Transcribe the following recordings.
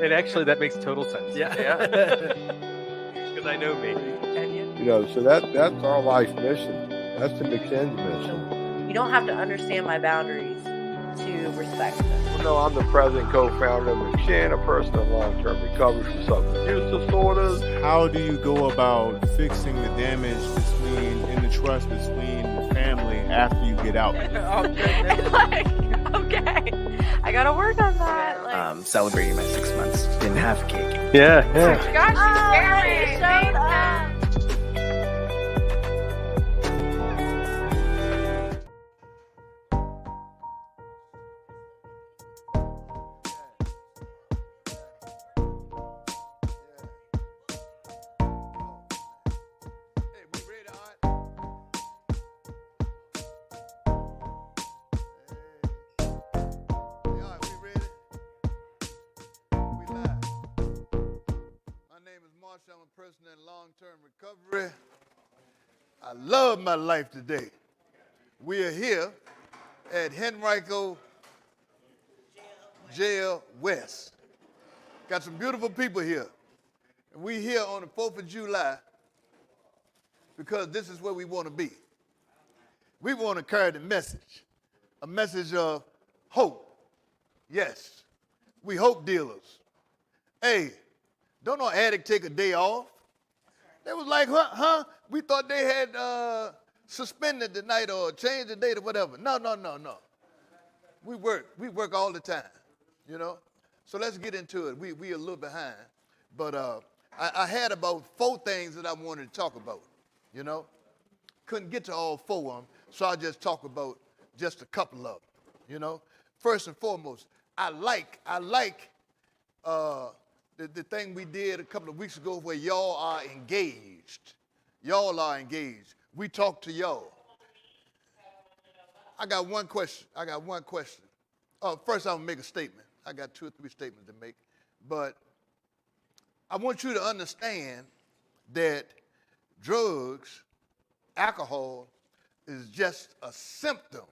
And actually, that makes total sense. Yeah. Because I know me. You know, so that's our life mission. That's the McShin's mission. You don't have to understand my boundaries to respect them. Well, no, I'm the president and co-founder of McShin, a person in long-term recovery from substance use disorders. How do you go about fixing the damage in the trust between the family after you get out? Okay, I gotta work on that. Celebrating my 6 months. Didn't have cake. Yeah. Gosh, she's scary. I'm a person in long-term recovery. I love my life today. We are here at Henrico Jail West. Got some beautiful people here. And we here on the 4th of July because this is where we want to be. We want to carry the message, a message of hope. Yes, we hope dealers. Hey, don't no addict take a day off. They was like, huh? We thought they had suspended the night or changed the date or whatever. No. We work all the time, you know. So let's get into it. We a little behind, but I had about 4 things that I wanted to talk about, you know. Couldn't get to all 4 of them, so I'll just talk about just a couple of them, you know. First and foremost, I like the thing we did a couple of weeks ago where y'all are engaged. Y'all are engaged. We talked to y'all. I got one question. First, I'm going to make a statement. I got 2 or 3 statements to make. But I want you to understand that drugs, alcohol, is just a symptom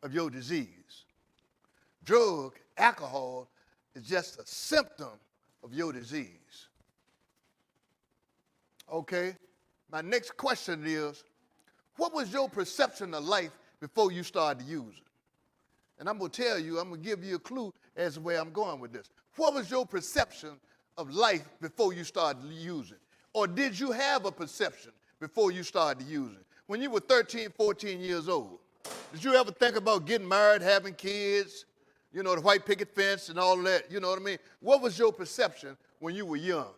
of your disease. Drug, alcohol, is just a symptom of your disease. Okay? My next question is, what was your perception of life before you started to use it? And I'm going to tell you, I'm going to give you a clue as to where I'm going with this. What was your perception of life before you started to use it? Or did you have a perception before you started to use it? When you were 13, 14 years old, did you ever think about getting married, having kids, you know, the white picket fence and all that, you know what I mean? What was your perception when you were young?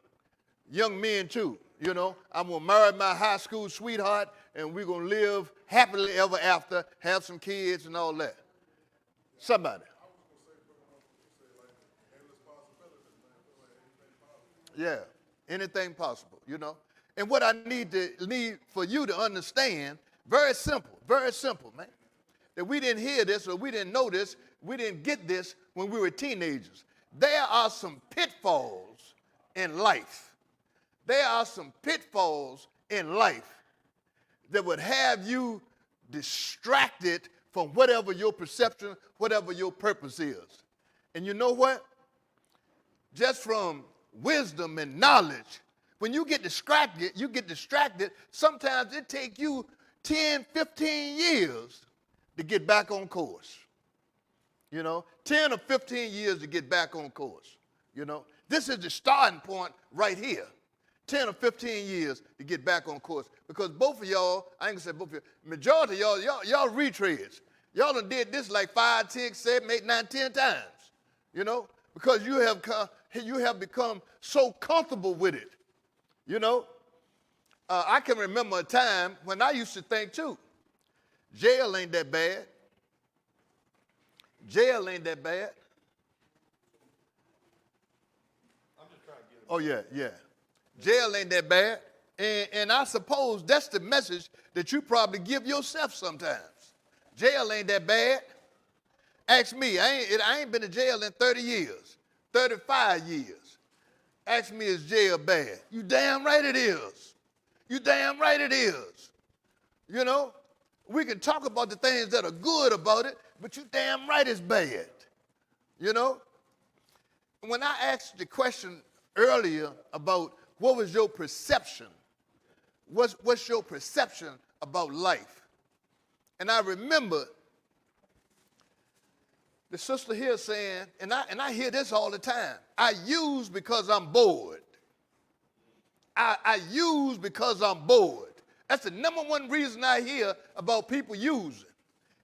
Young men too, you know. I'm going to marry my high school sweetheart and we're going to live happily ever after, have some kids and all that. Somebody. Yeah, anything possible, you know. And what I need for you to understand, very simple, man, that we didn't hear this or we didn't know this, we didn't get this when we were teenagers. There are some pitfalls in life. There are some pitfalls in life that would have you distracted from whatever your perception, whatever your purpose is. And you know what? Just from wisdom and knowledge, when you get distracted, sometimes it takes you 10, 15 years to get back on course. You know, 10 or 15 years to get back on course. You know, this is the starting point right here. 10 or 15 years to get back on course. Because both of y'all, I ain't gonna say both of you, majority of y'all retreads. Y'all done did this like 5, 10, 7, 8, 9, 10 times. You know, because you have become so comfortable with it. You know, I can remember a time when I used to think too, jail ain't that bad. Jail ain't that bad. I'm just trying to get it. Oh, yeah. Jail ain't that bad. And I suppose that's the message that you probably give yourself sometimes. Jail ain't that bad. Ask me, I ain't been in jail in 30 years, 35 years. Ask me, is jail bad? You damn right it is. You damn right it is. You know, we can talk about the things that are good about it, but you damn right it's bad. You know? when I asked the question earlier about what was your perception, what's your perception about life? And I remember the sister here saying, and I hear this all the time, I use because I'm bored. I use because I'm bored. That's the number one reason I hear about people using.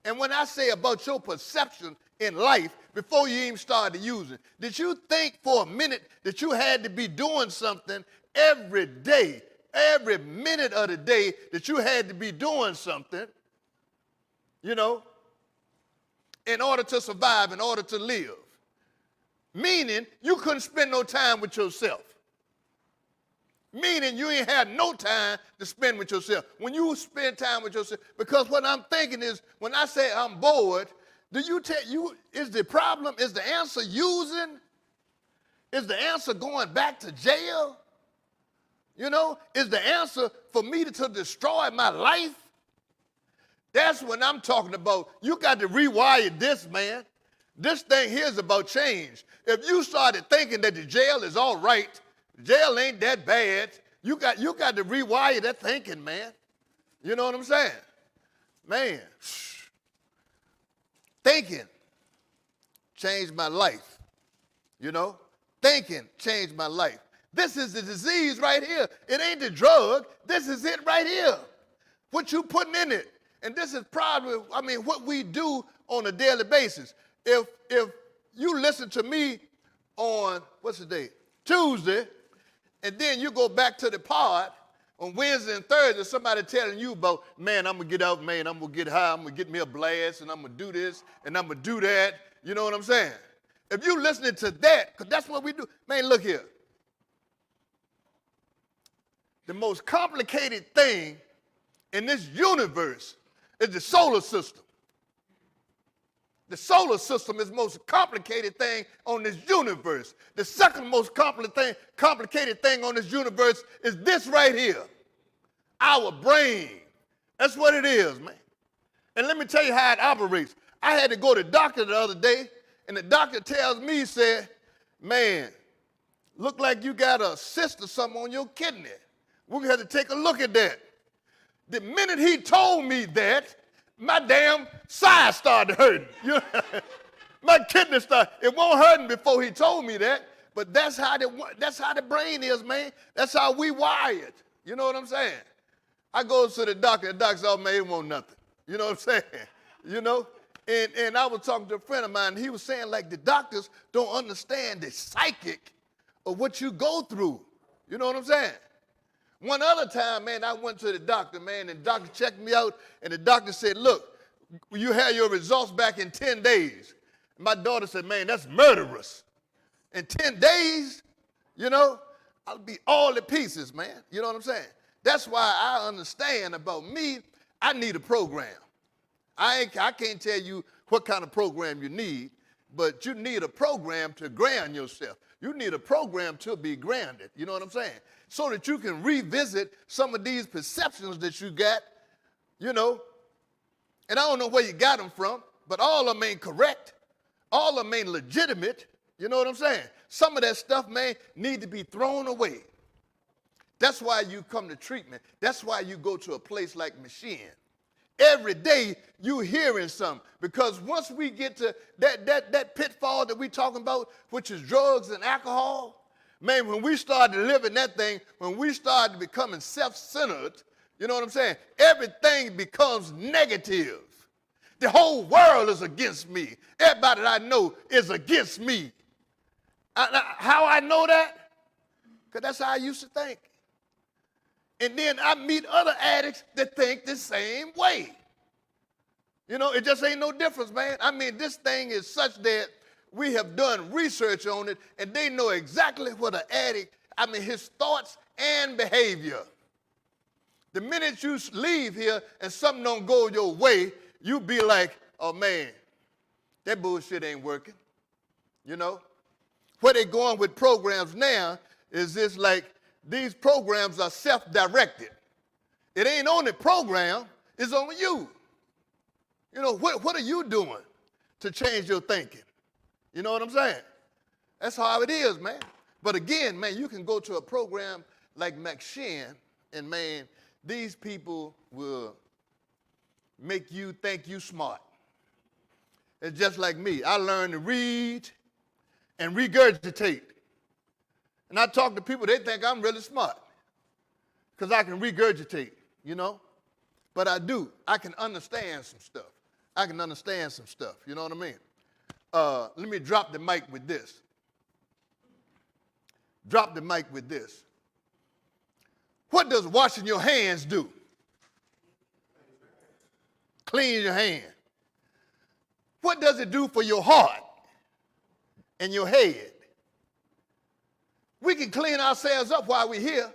And when I say about your perception in life before you even started using, did you think for a minute that you had to be doing something every day, every minute of the day, that you had to be doing something, you know, in order to survive, in order to live? Meaning you couldn't spend no time with yourself. Meaning you ain't had no time to spend with yourself. When you spend time with yourself, because what I'm thinking is, when I say I'm bored, is the problem, is the answer using? Is the answer going back to jail? You know, is the answer for me to destroy my life? That's when I'm talking about, you got to rewire this, man. This thing here is about change. If you started thinking that the jail is all right, jail ain't that bad, you got to rewire that thinking, man. You know what I'm saying? Man, thinking changed my life. You know, thinking changed my life. This is the disease right here. It ain't the drug. This is it right here. What you putting in it. And this is probably, what we do on a daily basis. If you listen to me on, what's the date? Tuesday, and then you go back to the pod on Wednesday and Thursday, somebody telling you about, man, I'm going to get out, man, I'm going to get high, I'm going to get me a blast, and I'm going to do this, and I'm going to do that. You know what I'm saying? If you listening to that, because that's what we do. Man, look here. The most complicated thing in this universe is the solar system. The solar system is the most complicated thing on this universe. The second most complicated thing on this universe is this right here, our brain. That's what it is, man. And let me tell you how it operates. I had to go to the doctor the other day, and the doctor tells me, he said, man, look like you got a cyst or something on your kidney. We're going to have to take a look at that. The minute he told me that, my damn side started hurting. My kidney started. It wasn't hurting before he told me that, but that's how the brain is, man. That's how we wired. You know what I'm saying? I go to the doctor said, oh, man, it won't nothing. You know what I'm saying? You know? And I was talking to a friend of mine, and he was saying, like, the doctors don't understand the psychic of what you go through. You know what I'm saying? One other time, man, I went to the doctor, man, and the doctor checked me out, and the doctor said, look, you have your results back in 10 days. And my daughter said, man, that's murderous. In 10 days, you know, I'll be all to pieces, man. You know what I'm saying? That's why I understand about me, I need a program. I can't tell you what kind of program you need, but you need a program to ground yourself. You need a program to be grounded. You know what I'm saying? So that you can revisit some of these perceptions that you got, you know. And I don't know where you got them from, but all of them ain't correct. All of them ain't legitimate. You know what I'm saying? Some of that stuff, man, need to be thrown away. That's why you come to treatment. That's why you go to a place like McShin. Every day you hearing something, because once we get to that pitfall that we talking about, which is drugs and alcohol, man, when we start to live in that thing, when we start becoming self-centered, you know what I'm saying? Everything becomes negative. The whole world is against me. Everybody that I know is against me. How I know that? Because that's how I used to think. And then I meet other addicts that think the same way. You know, it just ain't no difference, man. I mean, this thing is such that we have done research on it, and they know exactly what an addict, his thoughts and behavior. The minute you leave here and something don't go your way, you be like, oh, man, that bullshit ain't working. You know? Where they going with programs now is this, like, these programs are self-directed. It ain't on the program, it's on you. You know, what are you doing to change your thinking? You know what I'm saying? That's how it is, man. But again, man, you can go to a program like McShin, and man, these people will make you think you smart. It's just like me. I learned to read and regurgitate. And I talk to people, they think I'm really smart because I can regurgitate, you know? But I do. I can understand some stuff. You know what I mean? Let me drop the mic with this. What does washing your hands do? Clean your hand. What does it do for your heart and your head? We can clean ourselves up while we're here,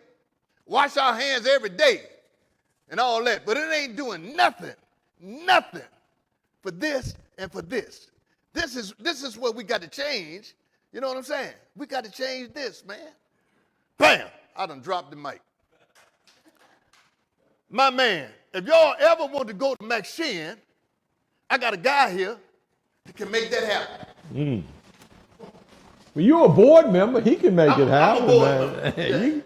wash our hands every day and all that, but it ain't doing nothing for this and for this. This is what we got to change. You know what I'm saying? We got to change this, man. Bam! I done dropped the mic. My man, if y'all ever want to go to McShin, I got a guy here that can make that happen. Well, you're a board member. He can make it happen, I'm a board man. member. Yeah.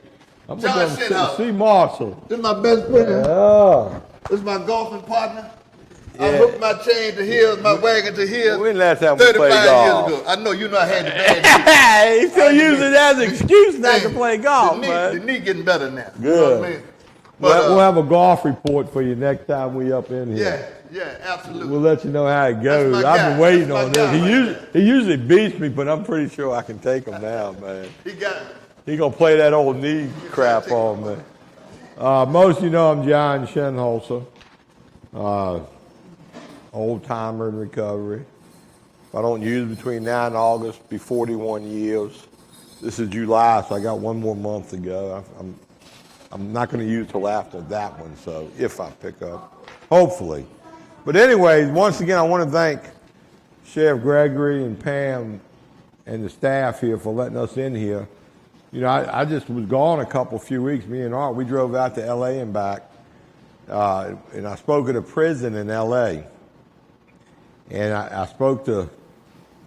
I'm John going to Shinhouse. see Marshall. This is my best friend. Yeah. This is my golfing partner. I hooked my chain to his, my wagon to his. When last time we 35 played golf? years ago. I know you know I had the bad knee. He still using it as an excuse not to Hey, play golf, the knee, man. The knee getting better now. Good. You know what I mean? But, We'll have a golf report for you next time we up in here. yeah, absolutely. We'll let you know how it goes. my I've guy. been waiting That's on my this. guy right He usually beats me, but I'm pretty sure I can take him now, man. He got it. He gonna play that old knee crap on me. Most of you know I'm John Shinholzer, old timer in recovery. If I don't use between now and August, be 41 years. This is July, so I got one more month to go. I'm not going to use till after that one, so if I pick up, hopefully. But anyways, once again, I want to thank Sheriff Gregory and Pam and the staff here for letting us in here. You know, I just was gone a few weeks. Me and Art, we drove out to L.A. and back, and I spoke at a prison in L.A. And I spoke to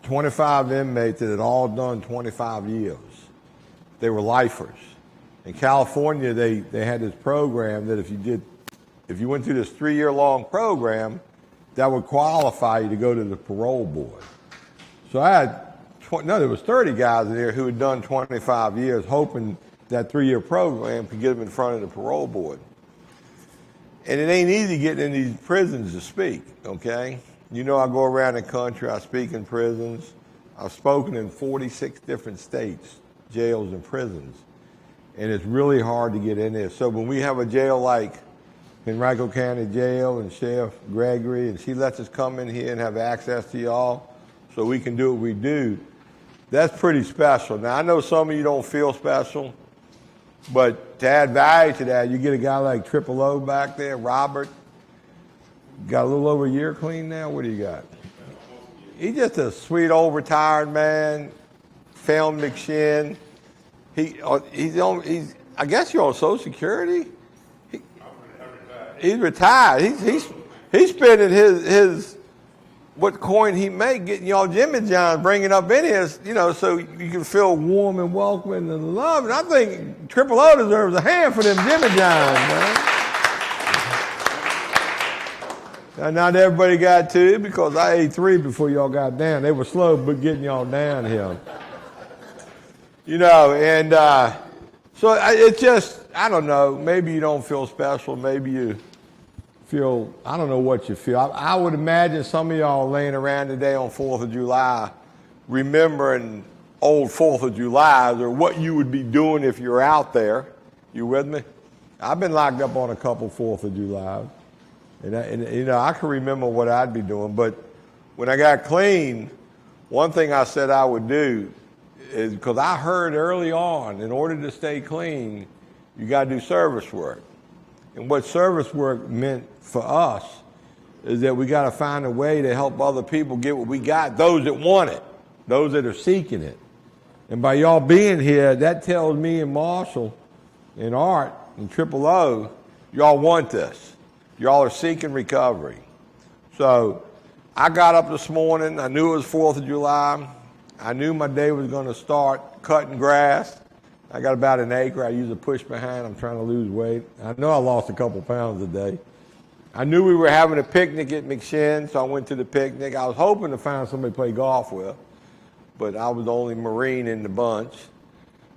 25 inmates that had all done 25 years. They were lifers. In California, they had this program that if you went through this 3-year-long program, that would qualify you to go to the parole board. So I had, there was 30 guys in there who had done 25 years, hoping that 3-year program could get them in front of the parole board. And it ain't easy getting in these prisons to speak, okay? You know, I go around the country, I speak in prisons. I've spoken in 46 different states, jails and prisons. And it's really hard to get in there. So when we have a jail like Henrico County Jail and Sheriff Gregory, and she lets us come in here and have access to y'all so we can do what we do, that's pretty special. Now, I know some of you don't feel special, but to add value to that, you get a guy like Triple O back there, Robert, got a little over a year clean now. What do you got? He's just a sweet old retired man, found McShin. I guess you're on Social Security. He's retired. He's spending his what coin he make getting y'all Jimmy John's, bringing up in here, you know, so you can feel warm and welcoming and loved. And I think Triple O deserves a hand for them Jimmy John's, man. Now, not everybody got to it because I ate 3 before y'all got down. They were slow but getting y'all down here. You know, and so it's just, I don't know, maybe you don't feel special, maybe you feel, I don't know what you feel. I would imagine some of y'all laying around today on 4th of July remembering old 4th of Julys or what you would be doing if you're out there. You with me? I've been locked up on a couple 4th of July. And you know, I can remember what I'd be doing. But when I got clean, one thing I said I would do is, because I heard early on, in order to stay clean, you got to do service work. And what service work meant for us is that we got to find a way to help other people get what we got, those that want it, those that are seeking it. And by y'all being here, that tells me and Marshall and Art and Triple O, y'all want this. Y'all are seeking recovery. So I got up this morning. I knew it was 4th of July. I knew my day was going to start cutting grass. I got about an acre. I use a push behind. I'm trying to lose weight. I know I lost a couple pounds a day. I knew we were having a picnic at McShin, so I went to the picnic. I was hoping to find somebody to play golf with, but I was the only Marine in the bunch,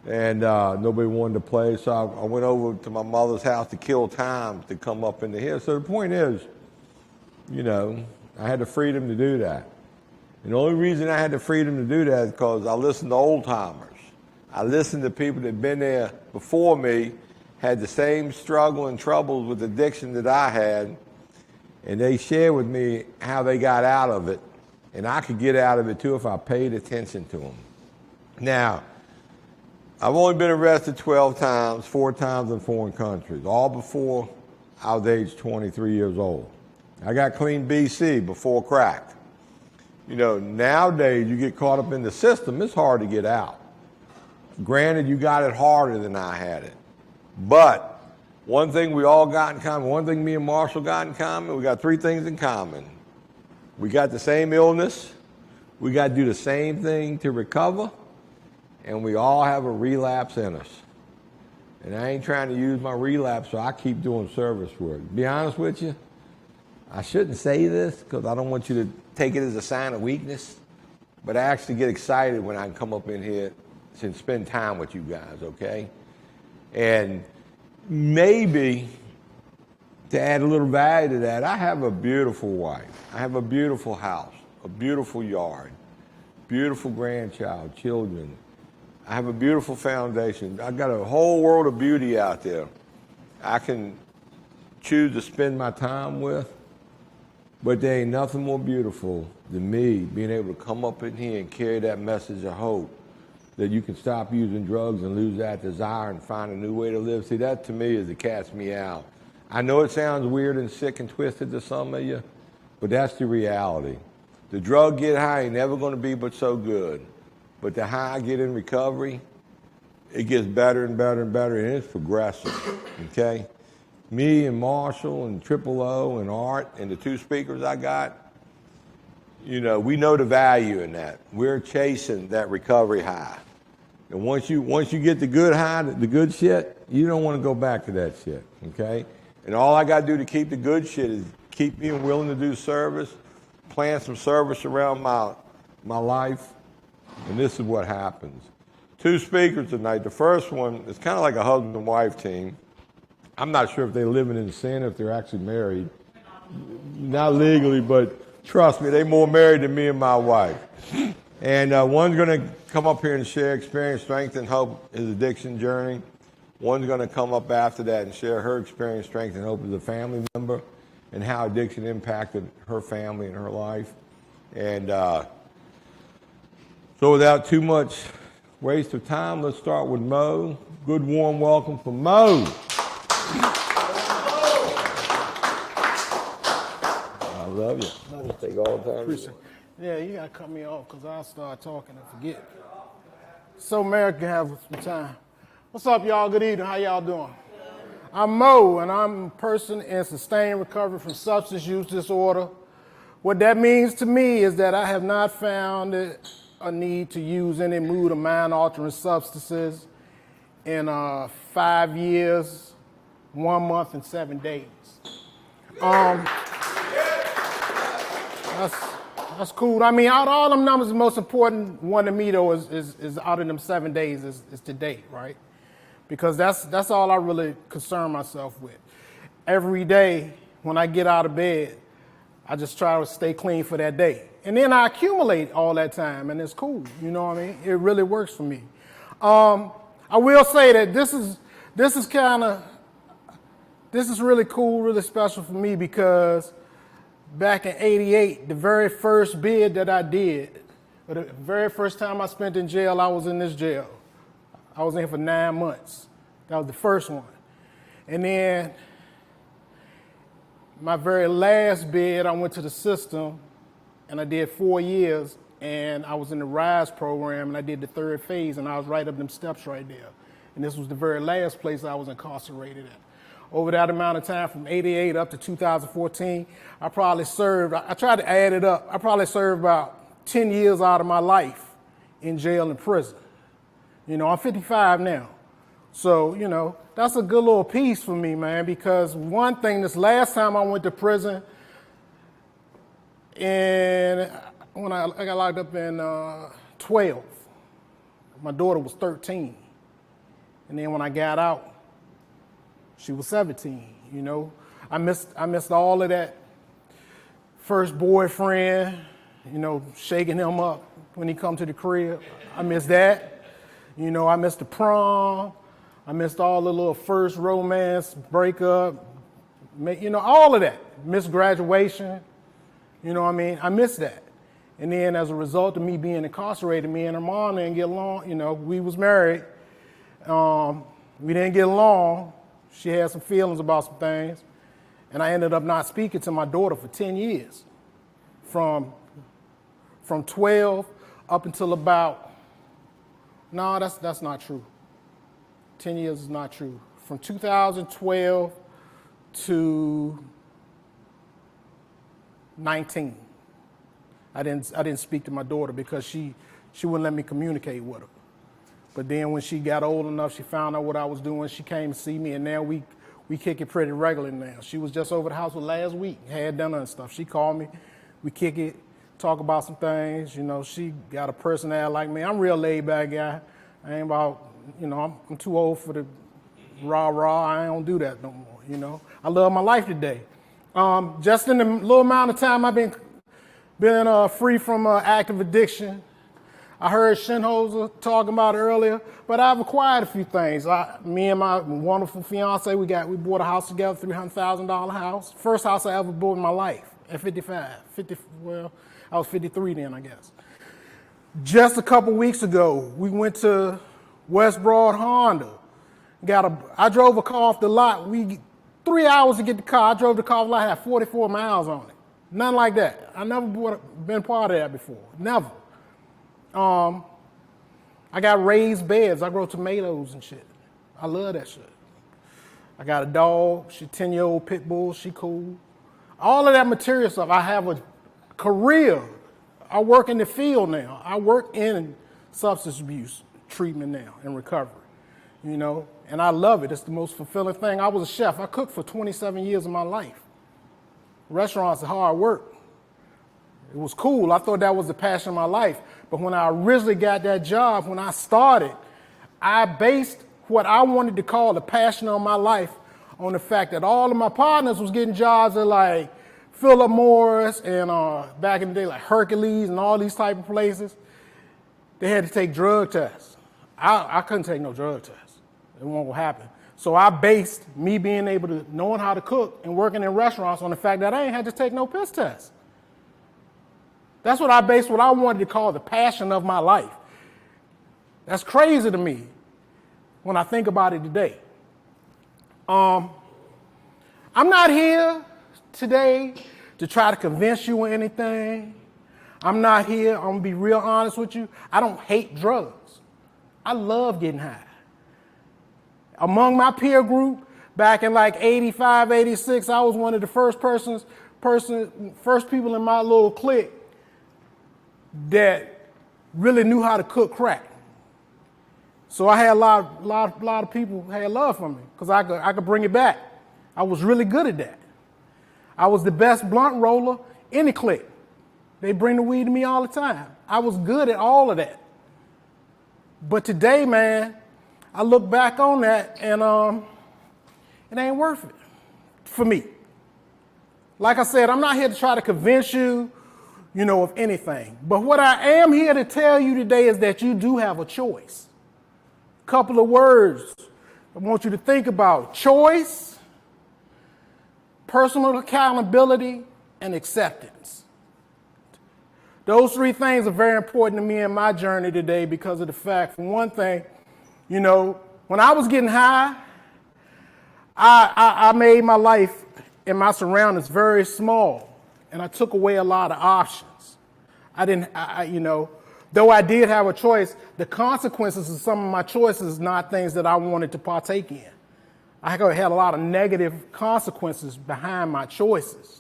and nobody wanted to play, so I went over to my mother's house to kill time to come up in the hill. So the point is, you know, I had the freedom to do that. And the only reason I had the freedom to do that is because I listened to old timers. I listened to people that had been there before me, had the same struggle and troubles with addiction that I had, and they shared with me how they got out of it. And I could get out of it too if I paid attention to them. Now, I've only been arrested 12 times, 4 times in foreign countries, all before I was age 23 years old. I got clean BC before crack. You know, nowadays you get caught up in the system, it's hard to get out. Granted, you got it harder than I had it. But one thing we all got in common, one thing me and Marshall got in common, we got 3 things in common. We got the same illness, we got to do the same thing to recover, and we all have a relapse in us. And I ain't trying to use my relapse, so I keep doing service work. To be honest with you, I shouldn't say this because I don't want you to take it as a sign of weakness, but I actually get excited when I can come up in here and spend time with you guys, okay? And maybe to add a little value to that, I have a beautiful wife. I have a beautiful house, a beautiful yard, beautiful grandchild, children. I have a beautiful foundation. I've got a whole world of beauty out there I can choose to spend my time with, but there ain't nothing more beautiful than me being able to come up in here and carry that message of hope that you can stop using drugs and lose that desire and find a new way to live. See, that to me is it casts me out. I know it sounds weird and sick and twisted to some of you, but that's the reality. The drug get high ain't never going to be but so good. But the high I get in recovery, it gets better and better and better, and it's progressive, okay? Me and Marshall and Triple O and Art and the 2 speakers I got, you know, we know the value in that. We're chasing that recovery high. And once you get the good high, the good shit, you don't want to go back to that shit, okay? And all I got to do to keep the good shit is keep being willing to do service, plan some service around my life, and this is what happens. 2 speakers tonight. The first one is kind of like a husband and wife team. I'm not sure if they're living in sin, if they're actually married. Not legally, but trust me, they're more married than me and my wife. And one's going to come up here and share experience, strength, and hope, his addiction journey. One's going to come up after that and share her experience, strength, and hope as a family member and how addiction impacted her family and her life. And so without too much waste of time, let's start with Mo. Good warm welcome for Mo. I love you. Take all the time. Appreciate it. Yeah, you gotta cut me off because I'll start talking and forget. So America can have some time. What's up, y'all? Good evening. How y'all doing? I'm Mo, and I'm a person in sustained recovery from substance use disorder. What that means to me is that I have not found a need to use any mood or mind-altering substances in 5 years, 1 month, and 7 days. That's cool. I mean, out of all them numbers, the most important one to me, though, is out of them 7 days is to date, right? Because that's all I really concern myself with. Every day when I get out of bed, I just try to stay clean for that day. And then I accumulate all that time, and it's cool. You know what I mean? It really works for me. I will say that this is really cool, really special for me because back in '88, the very first bid that I did, or the very first time I spent in jail, I was in this jail. I was in here for 9 months. That was the first one. And then my very last bid, I went to the system and I did 4 years, and I was in the RISE program and I did the 3rd phase, and I was right up them steps right there. And this was the very last place I was incarcerated at. Over that amount of time, from '88 up to 2014, I probably served, I tried to add it up, I probably served about 10 years out of my life in jail and prison. You know, I'm 55 now. So, you know, that's a good little piece for me, man, because one thing, this last time I went to prison, and when I got locked up in 12, my daughter was 13. And then when I got out, she was 17, you know. I missed all of that first boyfriend, you know, shaking him up when he come to the crib. I missed that. You know, I missed the prom. I missed all the little first romance, breakup, you know, all of that. Missed graduation. You know what I mean? I missed that. And then as a result of me being incarcerated, me and her mom didn't get along. You know, we was married. We didn't get along. She had some feelings about some things. And I ended up not speaking to my daughter for 10 years. From 12 up until about, no, that's not true. 10 years is not true. From 2012 to 19. I didn't speak to my daughter because she wouldn't let me communicate with her. But then when she got old enough, she found out what I was doing. She came to see me, and now we kick it pretty regularly now. She was just over the house last week, had dinner and stuff. She called me, we kick it, talk about some things. You know, she got a personality like me. I'm a real laid back guy. I ain't about, you know, I'm too old for the rah-rah. I don't do that no more, you know. I love my life today. Just in the little amount of time I've been free from active addiction, I heard Shinhoser talking about it earlier, but I've acquired a few things. Me and my wonderful fiance, we bought a house together, $300,000 house. First house I ever bought in my life at 55. I was 53 then, I guess. Just a couple weeks ago, we went to West Broad Honda. I drove a car off the lot. 3 hours to get the car. I drove the car off the lot, had 44 miles on it. Nothing like that. I never been part of that before. Never. I got raised beds. I grow tomatoes and shit. I love that shit. I got a dog. She 10-year-old pit bull. She cool. All of that material stuff. I have a career. I work in the field now. I work in substance abuse treatment now and recovery, you know, and I love it. It's the most fulfilling thing. I was a chef. I cooked for 27 years of my life. Restaurants are hard work. It was cool. I thought that was the passion of my life. But when I originally got that job, when I started, I based what I wanted to call the passion of my life on the fact that all of my partners was getting jobs at like Philip Morris and back in the day like Hercules and all these type of places. They had to take drug tests. I couldn't take no drug tests. It won't happen. So I based me being able to, knowing how to cook and working in restaurants on the fact that I ain't had to take no piss tests. That's what I based what I wanted to call the passion of my life. That's crazy to me when I think about it today. I'm not here today to try to convince you of anything. I'm not here, I'm gonna be real honest with you. I don't hate drugs. I love getting high. Among my peer group, back in like 85, 86, I was one of the first people in my little clique that really knew how to cook crack. So I had a lot of people had love for me because I could bring it back. I was really good at that. I was the best blunt roller in the clique. They bring the weed to me all the time. I was good at all of that. But today, man, I look back on that and it ain't worth it for me. Like I said, I'm not here to try to convince you, you know, of anything. But what I am here to tell you today is that you do have a choice. Couple of words I want you to think about: choice, personal accountability, and acceptance. Those three things are very important to me in my journey today because of the fact, for one thing, you know, when I was getting high, I made my life and my surroundings very small, and I took away a lot of options. You know, though I did have a choice, the consequences of some of my choices are not things that I wanted to partake in. I had a lot of negative consequences behind my choices.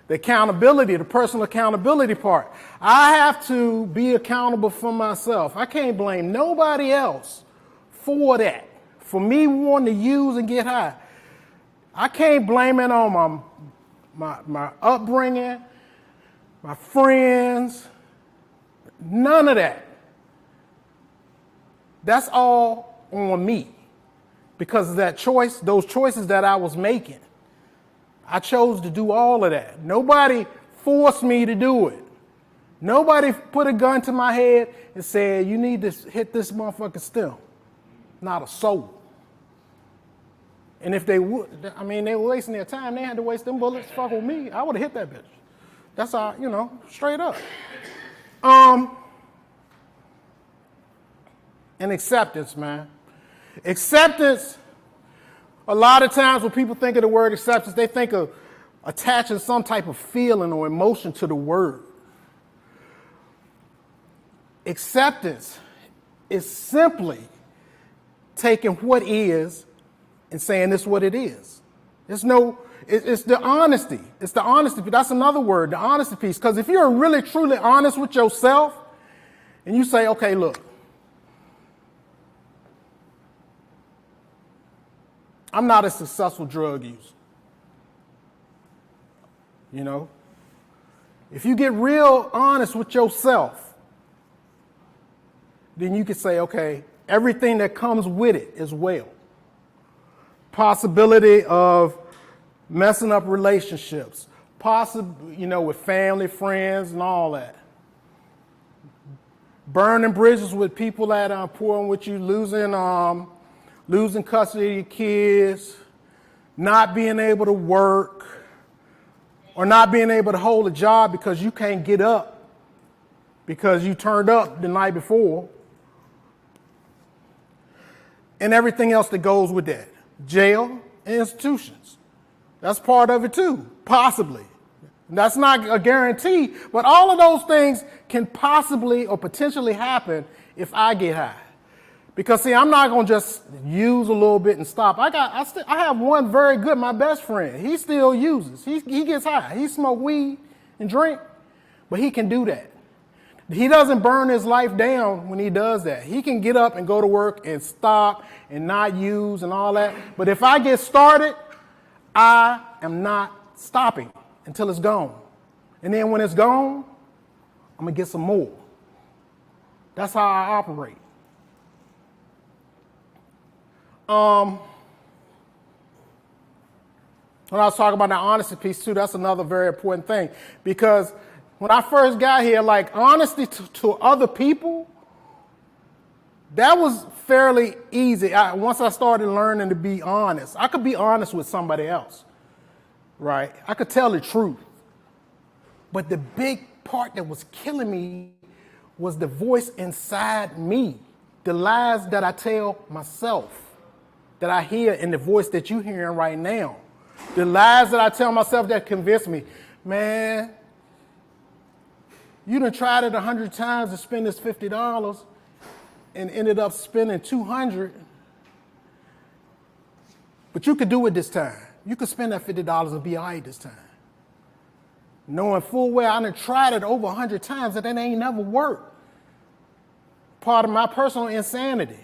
The accountability, the personal accountability part. I have to be accountable for myself. I can't blame nobody else for that. For me wanting to use and get high. I can't blame it on my upbringing, my friends, none of that. That's all on me because of that choice, those choices that I was making. I chose to do all of that. Nobody forced me to do it. Nobody put a gun to my head and said, you need to hit this motherfucker still. Not a soul. And if they would, I mean, they were wasting their time. They had to waste them bullets. Fuck with me. I would have hit that bitch. That's how, straight up. And acceptance, man. Acceptance, a lot of times when people think of the word acceptance, they think of attaching some type of feeling or emotion to the word. Acceptance is simply taking what is and saying this is what it is. It's the honesty. It's the honesty. That's another word, the honesty piece. Because if you're really, truly honest with yourself and you say, okay, look, I'm not a successful drug user. If you get real honest with yourself, then you can say, okay, everything that comes with it as well. Possibility of messing up relationships, with family, friends, and all that. Burning bridges with people that are poor with you, losing custody of your kids, not being able to work, or not being able to hold a job because you can't get up because you turned up the night before, and everything else that goes with that. Jail and institutions. That's part of it too, possibly. That's not a guarantee, but all of those things can possibly or potentially happen if I get high. Because see, I'm not gonna just use a little bit and stop. I have one very good, my best friend. He still uses. He gets high. He smoke weed and drink, but he can do that. He doesn't burn his life down when he does that. He can get up and go to work and stop and not use and all that. But if I get started, I am not stopping until it's gone. And then when it's gone, I'm gonna get some more. That's how I operate. When I was talking about the honesty piece too, that's another very important thing. Because when I first got here, like honesty to other people, that was fairly easy. Once I started learning to be honest, I could be honest with somebody else, right? I could tell the truth. But the big part that was killing me was the voice inside me, the lies that I tell myself, that I hear in the voice that you're hearing right now. The lies that I tell myself that convince me, man, you done tried it 100 times to spend this $50 and ended up spending $200, but you could do it this time. You could spend that $50 and be all right this time. Knowing full well I done tried it over 100 times and that ain't never worked. Part of my personal insanity.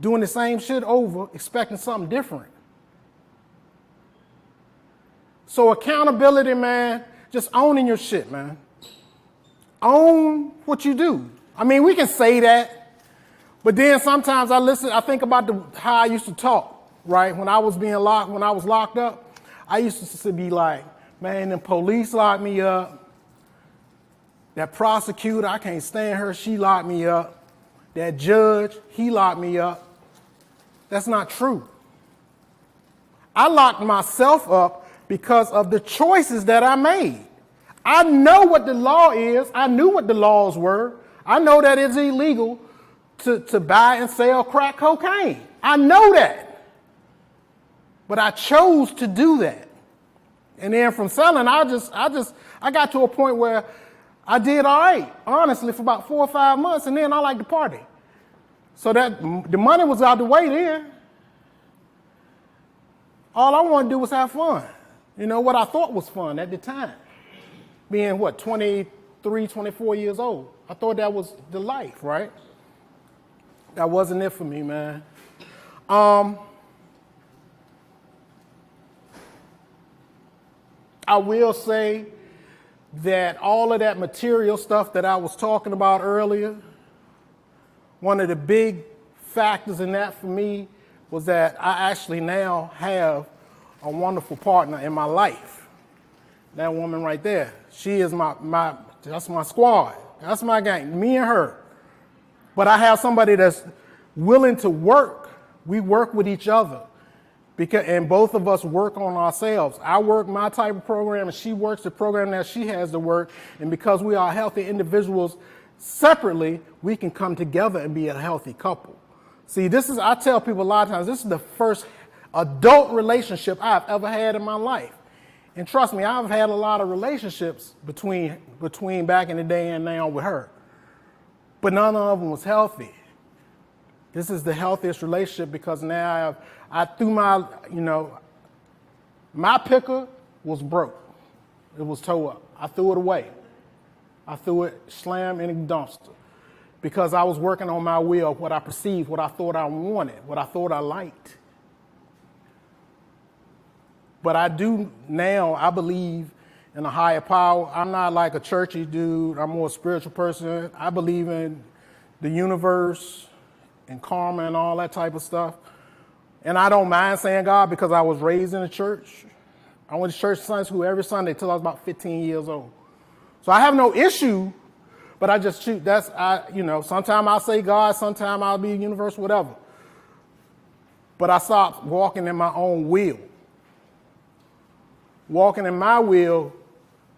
Doing the same shit over, expecting something different. So accountability, man, just owning your shit, man. Own what you do. I mean, we can say that, but then sometimes I think about how I used to talk, right? When I was locked up, I used to be like, man, the police locked me up. That prosecutor, I can't stand her, she locked me up. That judge, he locked me up. That's not true. I locked myself up because of the choices that I made. I know what the law is. I knew what the laws were. I know that it's illegal to buy and sell crack cocaine. I know that. But I chose to do that. And then from selling, I got to a point where I did all right, honestly, for about 4 or 5 months, and then I liked to party. So that the money was out the way then. All I wanted to do was have fun. You know, what I thought was fun at the time. Being, 23, 24 years old. I thought that was the life, right? That wasn't it for me, man. I will say that all of that material stuff that I was talking about earlier, one of the big factors in that for me was that I actually now have a wonderful partner in my life. That woman right there, she is that's my squad. That's my gang, me and her. But I have somebody that's willing to work. We work with each other. And both of us work on ourselves. I work my type of program, and she works the program that she has to work. And because we are healthy individuals separately, we can come together and be a healthy couple. See, I tell people a lot of times, this is the first adult relationship I've ever had in my life. And trust me, I've had a lot of relationships between back in the day and now with her. But none of them was healthy. This is the healthiest relationship because now I threw my picker was broke. It was towed up. I threw it away. I threw it slam in the dumpster because I was working on my will, what I perceived, what I thought I wanted, what I thought I liked. But I do now, I believe in a higher power. I'm not like a churchy dude. I'm more a spiritual person. I believe in the universe and karma and all that type of stuff. And I don't mind saying God because I was raised in a church. I went to church Sunday school every Sunday till I was about 15 years old. So I have no issue, but I just shoot. Sometimes I'll say God, sometimes I'll be universe, whatever. But I stopped walking in my own will. Walking in my will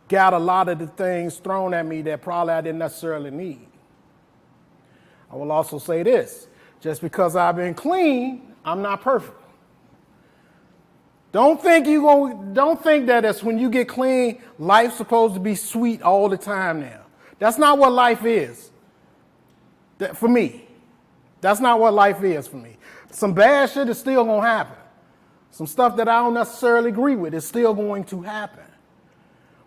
got a lot of the things thrown at me that probably I didn't necessarily need. I will also say this, just because I've been clean, I'm not perfect. Don't think that it's when you get clean, life's supposed to be sweet all the time now. That's not what life is. For me. That's not what life is for me. Some bad shit is still gonna happen. Some stuff that I don't necessarily agree with is still going to happen.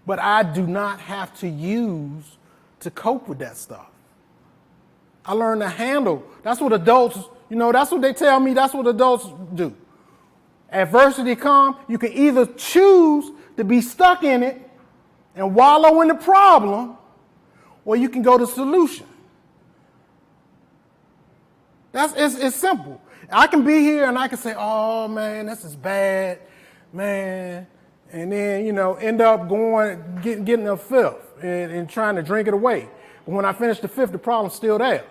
But I do not have to use to cope with that stuff. I learned to handle. That's what adults, that's what they tell me, that's what adults do. Adversity comes, you can either choose to be stuck in it and wallow in the problem, or you can go to the solution. It's simple. I can be here and I can say, oh man, this is bad, man. And then, end up getting a fifth and trying to drink it away. But when I finish the fifth, the problem's still there.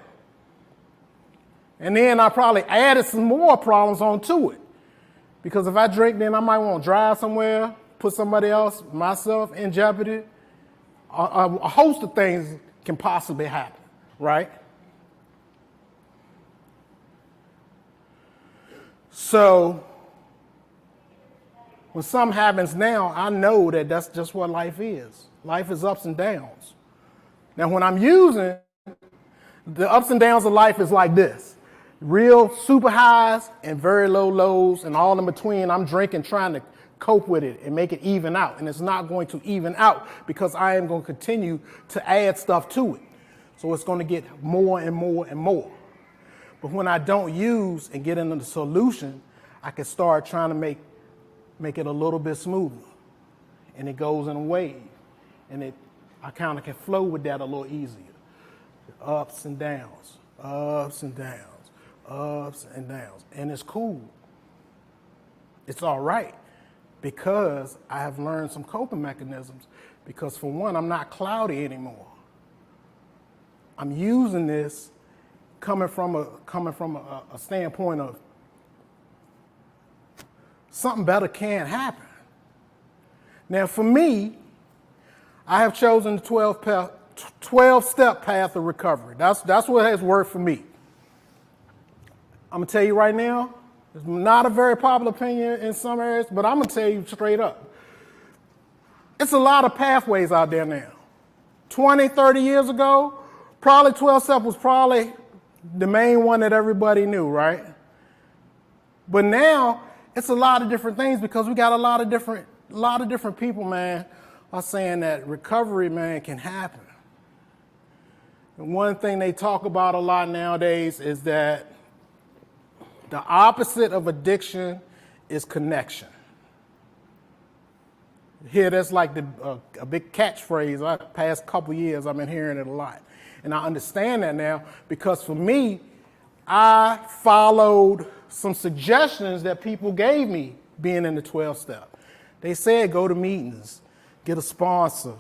And then I probably added some more problems onto it. Because if I drink, then I might want to drive somewhere, put somebody else, myself, in jeopardy. A host of things can possibly happen, right? So when something happens now, I know that that's just what life is. Life is ups and downs. Now, when I'm using, the ups and downs of life is like this. Real super highs and very low lows and all in between. I'm drinking, trying to cope with it and make it even out. And it's not going to even out because I am going to continue to add stuff to it. So it's going to get more and more and more. But when I don't use and get into the solution, I can start trying to make it a little bit smoother. And it goes in a wave. And I kind of can flow with that a little easier. Ups and downs, ups and downs, ups and downs. And it's cool. It's all right because I have learned some coping mechanisms. Because for one, I'm not cloudy anymore. I'm using this coming from a standpoint of something better can happen. Now, for me, I have chosen the 12-step path of recovery. That's what has worked for me. I'm going to tell you right now, it's not a very popular opinion in some areas, but I'm going to tell you straight up. It's a lot of pathways out there now. 20, 30 years ago, probably 12-step was probably the main one that everybody knew, right? But now, it's a lot of different things because we got a lot of different lot of different people, man, are saying that recovery, man, can happen. And one thing they talk about a lot nowadays is that the opposite of addiction is connection. Here, that's like a big catchphrase. The past couple years, I've been hearing it a lot. And I understand that now because for me, I followed some suggestions that people gave me being in the 12-step. They said go to meetings, get a sponsor,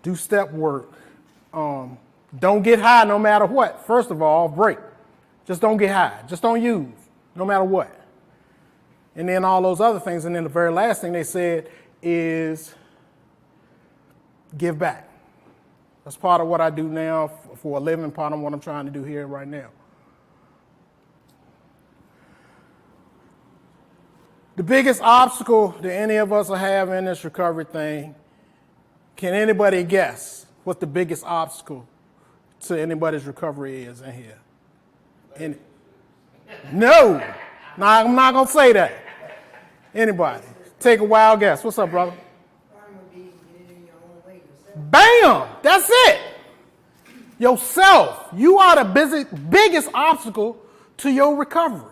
do step work, don't get high no matter what. First of all, break. Just don't get high. Just don't use no matter what. And then all those other things. And then the very last thing they said is give back. That's part of what I do now for a living, part of what I'm trying to do here right now. The biggest obstacle that any of us are having in this recovery thing, can anybody guess what the biggest obstacle to anybody's recovery is in here? No, I'm not going to say that. Anybody? Take a wild guess. What's up, brother? Bam! That's it. Yourself. You are the biggest obstacle to your recovery.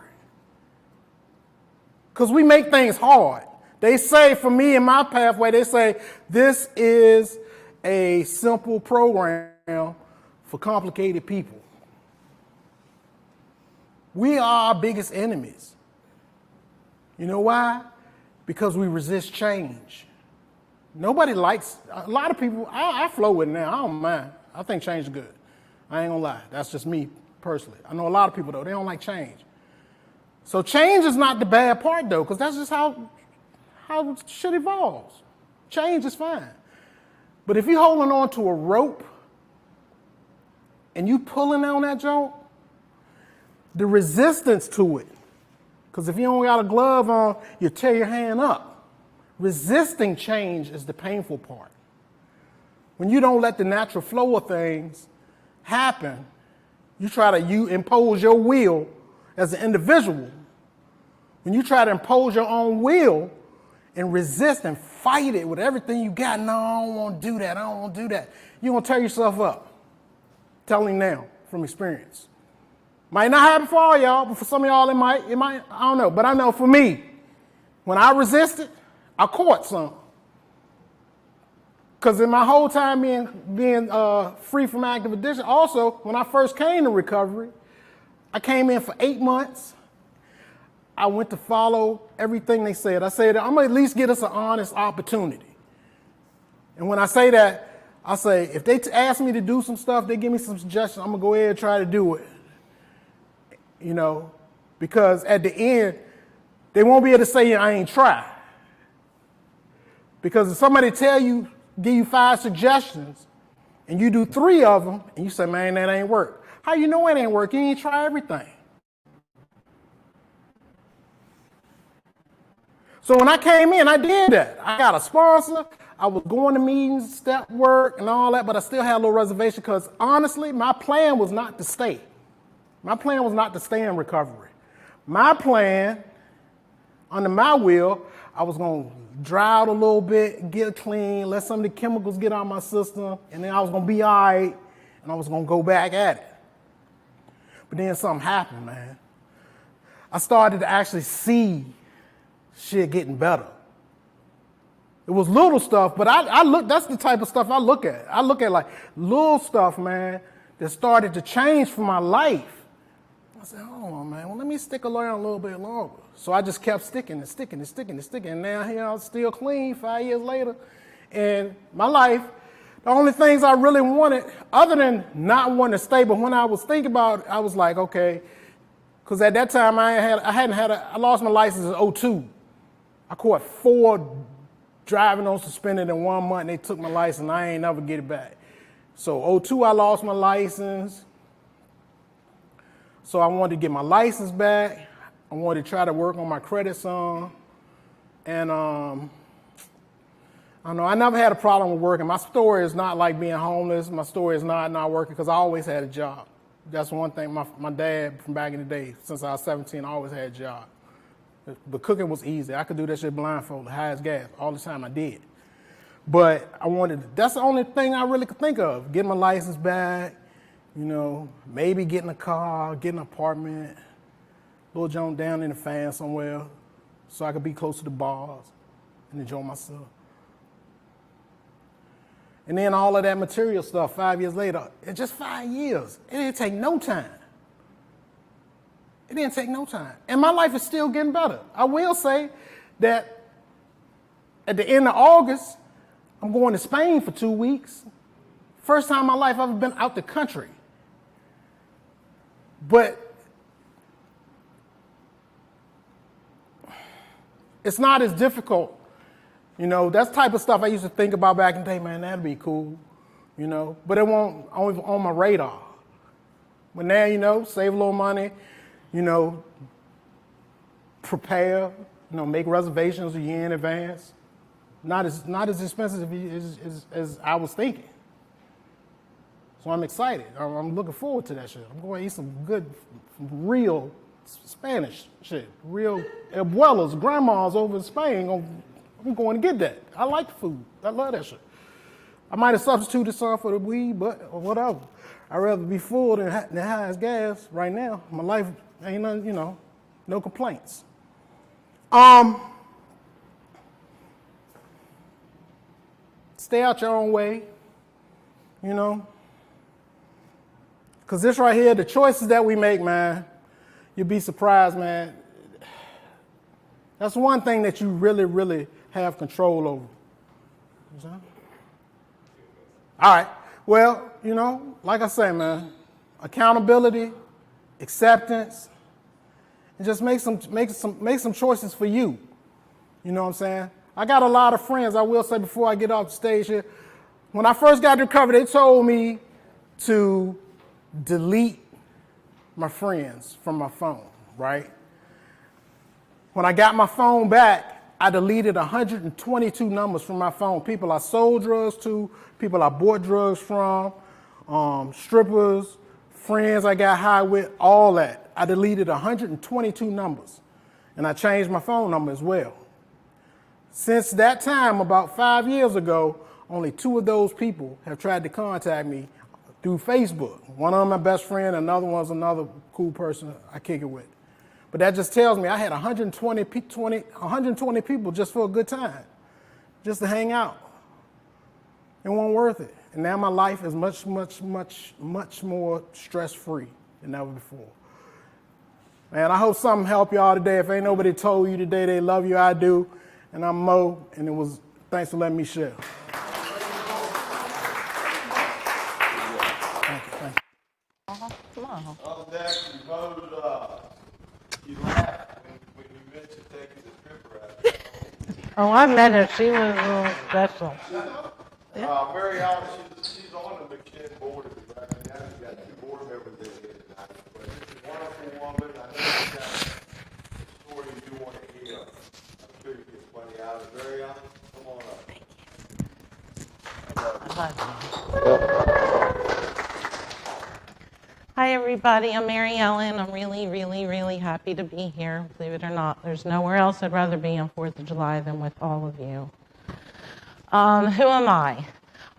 Because we make things hard. They say, for me in my pathway, they say, this is a simple program for complicated people. We are our biggest enemies. You know why? Because we resist change. Nobody likes, a lot of people, I flow with it now, I don't mind. I think change is good. I ain't gonna lie, that's just me personally. I know a lot of people though, they don't like change. So change is not the bad part though, because that's just how shit evolves. Change is fine. But if you're holding on to a rope and you pulling on that joint, the resistance to it, because if you don't got a glove on, you tear your hand up. Resisting change is the painful part. When you don't let the natural flow of things happen, you impose your will as an individual. When you try to impose your own will and resist and fight it with everything you got, no, I don't want to do that, I don't want to do that, you're going to tear yourself up. Telling now from experience. Might not happen for all y'all, but for some of y'all it might, I don't know. But I know for me, when I resisted, I caught some. Because in my whole time being free from active addiction, also, when I first came to recovery, I came in for 8 months. I went to follow everything they said. I said, I'm going to at least get us an honest opportunity. And when I say that, I say, if they ask me to do some stuff, they give me some suggestions, I'm going to go ahead and try to do it. You know, because at the end, they won't be able to say I ain't tried. Because if somebody give you 5 suggestions, and you do 3 of them, and you say, man, that ain't work. How you know it ain't work? You ain't try everything. So when I came in, I did that. I got a sponsor. I was going to meetings, step work, and all that, but I still had a little reservation because, honestly, my plan was not to stay. My plan was not to stay in recovery. My plan, under my will, I was going to dry out a little bit, get clean, let some of the chemicals get out of my system, and then I was going to be all right, and I was going to go back at it. But then something happened, man. I started to actually see shit getting better. It was little stuff, but that's the type of stuff I look at. I look at like little stuff, man, that started to change for my life. I said, hold on, man, well, let me stick around a little bit longer. So I just kept sticking. And now here I'm still clean 5 years later. And my life, the only things I really wanted, other than not wanting to stay, but when I was thinking about it, I was like, okay, because at that time I lost my license in 2002. I caught 4 driving on suspended in 1 month, and they took my license, and I ain't never get it back. So 2002, I lost my license. So I wanted to get my license back. I wanted to try to work on my credit some. And I don't know, I never had a problem with working. My story is not like being homeless. My story is not working because I always had a job. That's one thing. My dad from back in the day, since I was 17, I always had a job. But cooking was easy. I could do that shit blindfolded, high as gas, all the time. I did. But that's the only thing I really could think of. Getting my license back, maybe getting a car, getting an apartment, little jump down in the fan somewhere so I could be close to the bars and enjoy myself. And then all of that material stuff 5 years later, it's just 5 years. It didn't take no time. It didn't take no time. And my life is still getting better. I will say that at the end of August, I'm going to Spain for 2 weeks. First time in my life I've ever been out the country. But it's not as difficult. That's the type of stuff I used to think about back in the day, man, that'd be cool, but it won't on my radar. But now, save a little money, prepare, make reservations a year in advance. Not as expensive as I was thinking. So I'm excited. I'm looking forward to that shit. I'm going to eat some good, real Spanish shit. Real abuelas, grandmas over in Spain. I'm going to get that. I like the food. I love that shit. I might have substituted some for the weed, but whatever. I'd rather be full than high as gas right now. My life ain't nothing, no complaints. Stay out your own way, because this right here, the choices that we make, man, you'll be surprised, man. That's one thing that you really, really have control over. All right. Well, like I say, man, accountability, acceptance, and just make some choices for you. You know what I'm saying? I got a lot of friends, I will say before I get off the stage here. When I first got to recovery, they told me to delete my friends from my phone, right? When I got my phone back, I deleted 122 numbers from my phone. People I sold drugs to, people I bought drugs from, strippers, friends I got high with, all that. I deleted 122 numbers. And I changed my phone number as well. Since that time, about 5 years ago, only 2 of those people have tried to contact me through Facebook. One of them my best friend, another one's another cool person I kick it with. But that just tells me I had 120 people just for a good time, just to hang out. It wasn't worth it. And now my life is much, much, much, much more stress-free than ever before. Man, I hope something helped y'all today. If ain't nobody told you today they love you, I do. And I'm Mo, and thanks for letting me share. Thank you. You laughed when you mentioned taking the trip ride. Oh, I met her. She was a little special. Mary Allen, she's on the McShin board right now. She's got 2 board members there tonight. But she's a wonderful woman. I know she's got a story you want to hear. I'm sure you get plenty out of it. Mary Allen, come on up. Hi, everybody. I'm Mary Ellen. I'm really, really, really happy to be here. Believe it or not, there's nowhere else I'd rather be on 4th of July than with all of you. Who am I?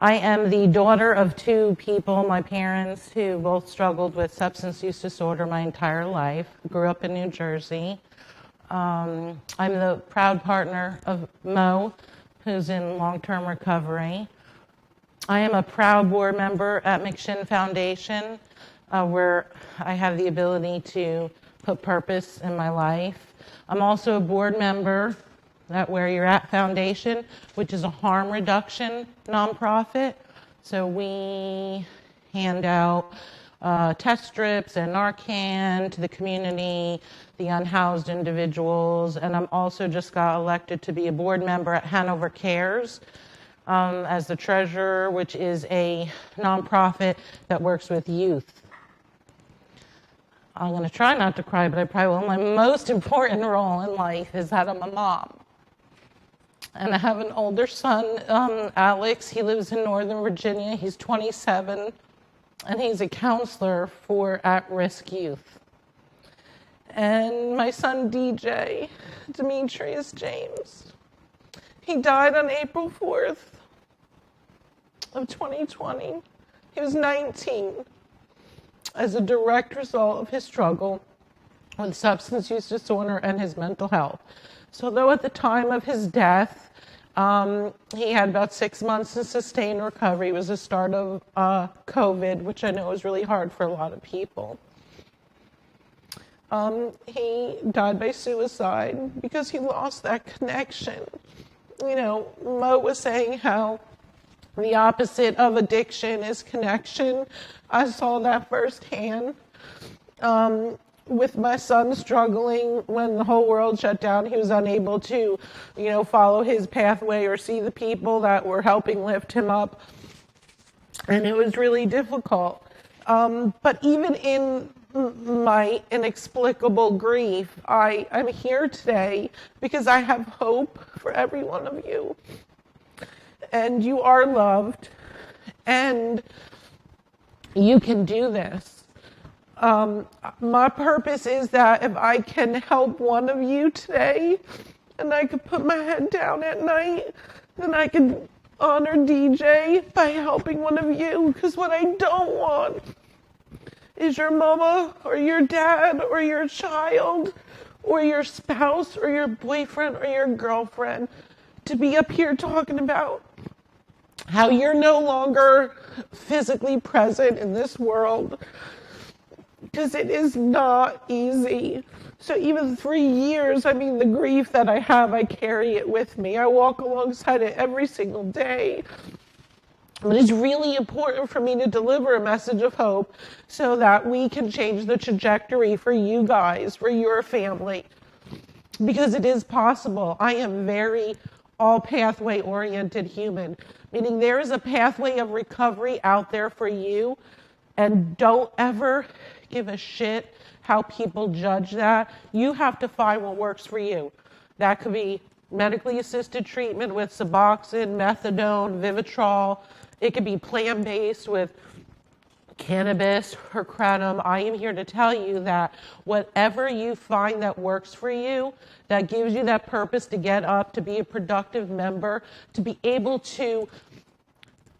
I am the daughter of 2 people, my parents, who both struggled with substance use disorder my entire life. Grew up in New Jersey. I'm the proud partner of Mo, who's in long-term recovery. I am a proud board member at McShin Foundation, where I have the ability to put purpose in my life. I'm also a board member at Where You're At Foundation, which is a harm reduction nonprofit. So we hand out test strips and Narcan to the community, the unhoused individuals, and I'm also just got elected to be a board member at Hanover Cares as the treasurer, which is a nonprofit that works with youth. I'm going to try not to cry, but I probably will. My most important role in life is that I'm a mom. And I have an older son, Alex. He lives in Northern Virginia. He's 27, and he's a counselor for at-risk youth. and my son DJ, Demetrius James. He died on April 4th of 2020. He was 19 as a direct result of his struggle with substance use disorder and his mental health. So though at the time of his death, he had about 6 months in sustained recovery. It was the start of COVID, which I know is really hard for a lot of people. He died by suicide because he lost that connection. You know, Mo was saying how the opposite of addiction is connection. I saw that firsthand. With my son struggling when the whole world shut down, he was unable to, you know, follow his pathway or see the people that were helping lift him up. And it was really difficult. But even in my inexplicable grief, I'm here today because I have hope for every one of you. And you are loved, and you can do this. My purpose is that if I can help one of you today, and I can put my head down at night, then I can honor DJ by helping one of you, because what I don't want is your mama or your dad or your child or your spouse or your boyfriend or your girlfriend to be up here talking about how you're no longer physically present in this world, because it is not easy. So even 3 years, I mean, the grief that I have, I carry it with me. I walk alongside it every single day. But it's really important for me to deliver a message of hope so that we can change the trajectory for you guys, for your family, because it is possible. I am very all pathway oriented human, meaning there is a pathway of recovery out there for you, and don't ever give a shit how people judge that. You have to find what works for you. That could be medically assisted treatment with Suboxone, methadone, Vivitrol. It could be plant-based with cannabis or kratom. I am here to tell you that whatever you find that works for you, that gives you that purpose to get up, to be a productive member, to be able to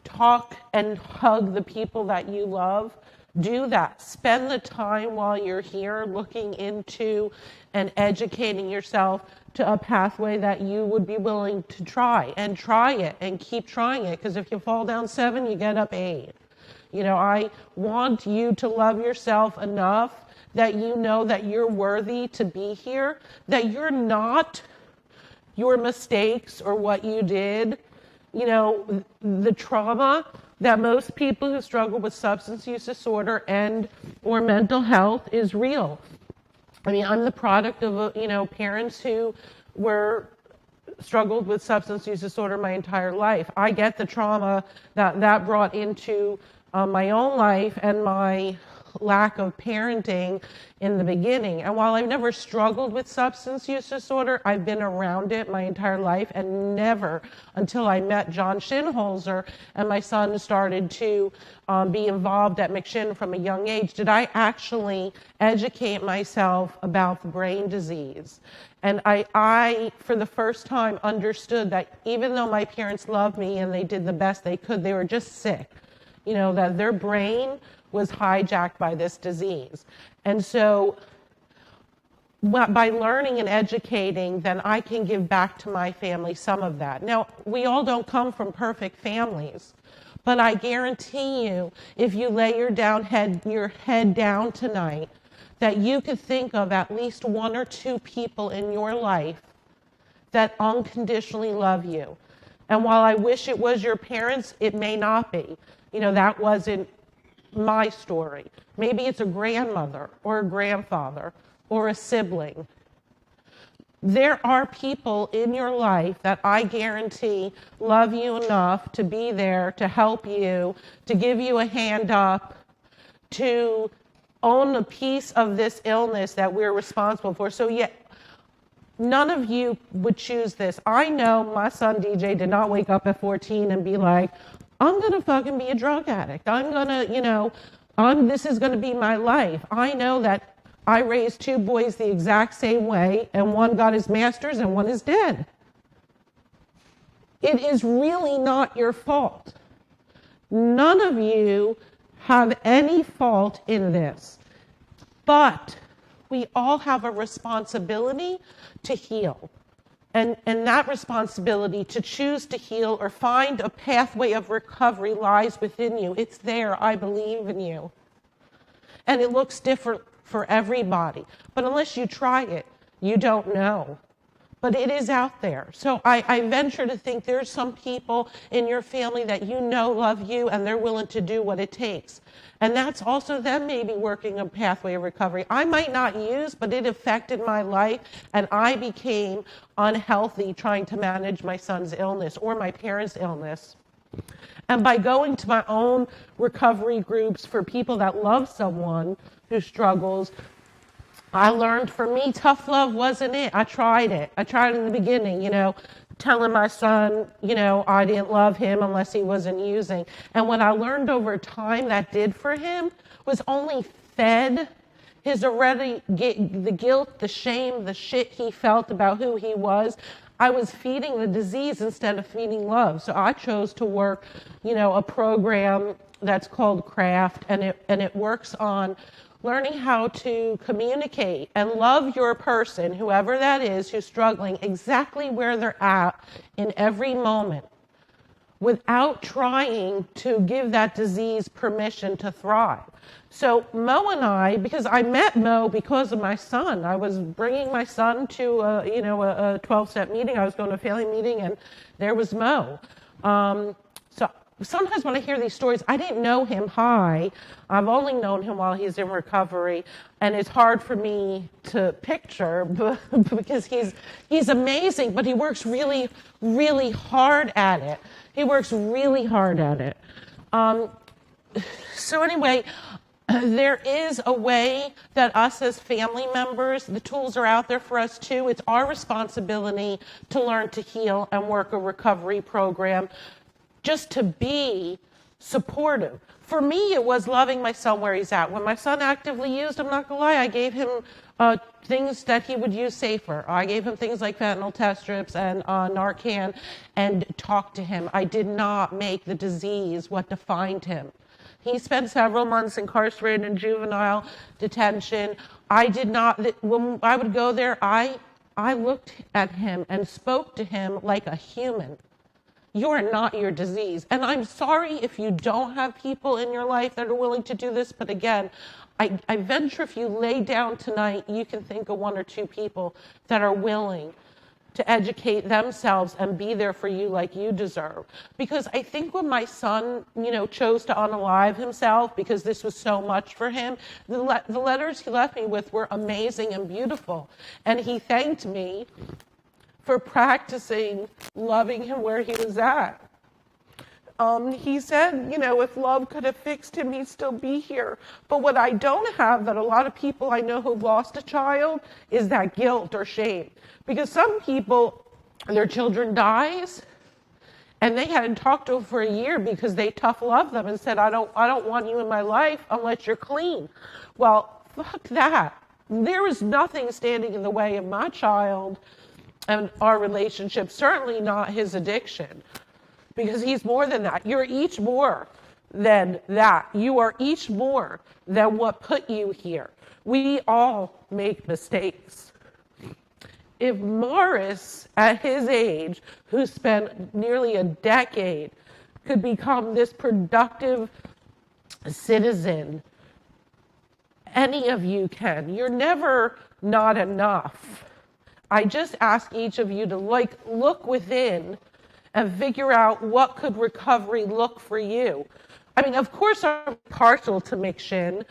talk and hug the people that you love, do that. Spend the time while you're here looking into and educating yourself to a pathway that you would be willing to try it and keep trying it, because if you fall down 7, you get up 8. You know, I want you to love yourself enough that you know that you're worthy to be here, that you're not your mistakes or what you did. You know, the trauma that most people who struggle with substance use disorder and or mental health is real. I mean, I'm the product of, parents who struggled with substance use disorder my entire life. I get the trauma that brought into my own life and my lack of parenting in the beginning. And while I've never struggled with substance use disorder, I've been around it my entire life, and never until I met John Shinholzer and my son started to be involved at McShin from a young age did I actually educate myself about the brain disease. And I, for the first time, understood that even though my parents loved me and they did the best they could, they were just sick. You know, that their brain was hijacked by this disease. And so by learning and educating, then I can give back to my family some of that. Now, we all don't come from perfect families, but I guarantee you, if you lay your head down tonight, that you could think of at least 1 or 2 people in your life that unconditionally love you. And while I wish it was your parents, it may not be. You know, that wasn't my story. Maybe it's a grandmother or a grandfather or a sibling. There are people in your life that I guarantee love you enough to be there, to help you, to give you a hand up, to own a piece of this illness that we're responsible for. So yeah, none of you would choose this. I know my son DJ did not wake up at 14 and be like, I'm gonna fucking be a drug addict. I'm gonna, this is gonna be my life. I know that I raised 2 boys the exact same way, and one got his master's and one is dead. It is really not your fault. None of you have any fault in this, but we all have a responsibility to heal. And that responsibility to choose to heal or find a pathway of recovery lies within you. It's there. I believe in you. And it looks different for everybody. But unless you try it, you don't know. But it is out there. So I venture to think there's some people in your family that you know love you and they're willing to do what it takes. And that's also them maybe working a pathway of recovery. I might not use, but it affected my life and I became unhealthy trying to manage my son's illness or my parents' illness. And by going to my own recovery groups for people that love someone who struggles, I learned for me, tough love wasn't it. I tried it. I tried it in the beginning, telling my son, I didn't love him unless he wasn't using. And what I learned over time that did for him was only fed his already, the guilt, the shame, the shit he felt about who he was. I was feeding the disease instead of feeding love. So I chose to work, a program that's called CRAFT, and it works on learning how to communicate and love your person, whoever that is, who's struggling, exactly where they're at in every moment, without trying to give that disease permission to thrive. So Mo and I, because I met Mo because of my son, I was bringing my son to a 12-step meeting. I was going to a family meeting, and there was Mo. So sometimes when I hear these stories, I didn't know him. I've only known him while he's in recovery, and it's hard for me to picture because he's amazing, but he works really, really hard at it. He works really hard at it. So anyway, there is a way that us as family members, the tools are out there for us too. It's our responsibility to learn to heal and work a recovery program, just to be supportive. For me, it was loving my son where he's at. When my son actively used, I'm not gonna lie, I gave him things that he would use safer. I gave him things like fentanyl test strips and Narcan and talked to him. I did not make the disease what defined him. He spent several months incarcerated in juvenile detention. When I would go there, I looked at him and spoke to him like a human. You are not your disease. And I'm sorry if you don't have people in your life that are willing to do this, but again, I venture if you lay down tonight, you can think of 1 or 2 people that are willing to educate themselves and be there for you like you deserve. Because I think when my son, chose to unalive himself because this was so much for him, the letters he left me with were amazing and beautiful. And he thanked me for practicing loving him where he was at. He said, if love could have fixed him, he'd still be here. But what I don't have that a lot of people I know who've lost a child is that guilt or shame. Because some people, their children dies, and they hadn't talked to him for a year because they tough love them and said, I don't want you in my life unless you're clean. Well, fuck that. There is nothing standing in the way of my child and our relationship, certainly not his addiction, because he's more than that. You're each more than that. You are each more than what put you here. We all make mistakes. If Morris, at his age, who spent nearly a decade, could become this productive citizen, any of you can. You're never not enough. I just ask each of you to look within and figure out what could recovery look for you. I mean, of course I'm partial to McShin